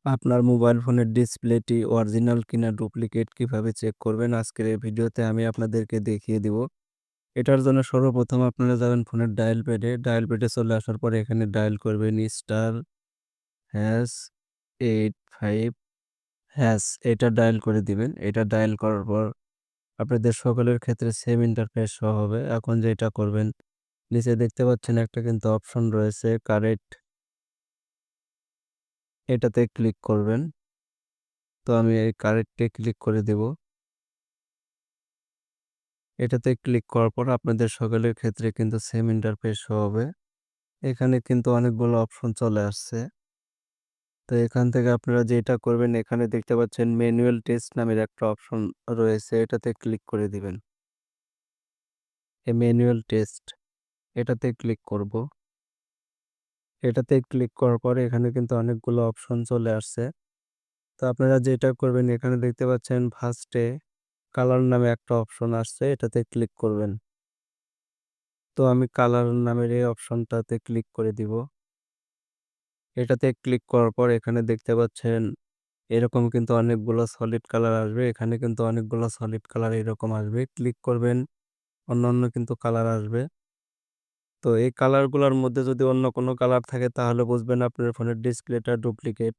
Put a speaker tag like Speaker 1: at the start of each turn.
Speaker 1: আপনার মোবাইল ফোনের ডিসপ্লেটি অরিজিনাল কিনা ডুপ্লিকেট কিভাবে চেক করবেন আজকের এই ভিডিওতে আমি আপনাদেরকে দেখিয়ে দিব। এটার জন্য সর্বপ্রথম আপনারা যাবেন ফোনের ডায়াল প্যাডে চলে আসার পরে এখানে ডায়াল করবেন স্টার হ্যাশ 85 হ্যাশ এটা ডায়াল করে দিবেন। এটা ডায়াল করার পর আপনাদের সকলের ক্ষেত্রে সেম ইন্টারফেস শো হবে। এখন যেটা করবেন নিচে দেখতে পাচ্ছেন একটা কিন্তু অপশন রয়েছে কারেক্ট, এটাতে ক্লিক করবেন। তো আমি এই কারেক্টে ক্লিক করে দেব। এটাতে ক্লিক করার পর আপনাদের সকলের ক্ষেত্রে কিন্তু সেম ইন্টারফেস শো হবে। এখানে কিন্তু অনেকগুলো অপশন চলে আসছে। তো এখান থেকে আপনারা যেটা করবেন এখানে দেখতে পাচ্ছেন ম্যানুয়াল টেস্ট নামের একটা অপশন রয়েছে, এটাতে ক্লিক করে দিবেন। এই ম্যানুয়াল টেস্ট এটাতে ক্লিক করব। এটাতে ক্লিক করার পরে এখানে কিন্তু অনেকগুলো অপশন চলে আসছে। তো আপনারা যেটা করবেন এখানে দেখতে পাচ্ছেন ফার্স্টে কালার নামে একটা অপশন আসছে, এটাতে ক্লিক করবেন। তো আমি কালার নামের এই অপশনটাতে ক্লিক করে দিব। এটাতে ক্লিক করার পর এখানে দেখতে পাচ্ছেন এরকম কিন্তু অনেকগুলো সলিড কালার আসবে। এখানে কিন্তু অনেকগুলো সলিড কালার এরকম আসবে। ক্লিক করবেন, অন্যান্য কিন্তু কালার আসবে। তো এই কালারগুলোর মধ্যে যদি অন্য কোনো কালার থাকে তাহলে বুঝবেন আপনার ফোনের ডিসপ্লেটা ডুপ্লিকেট।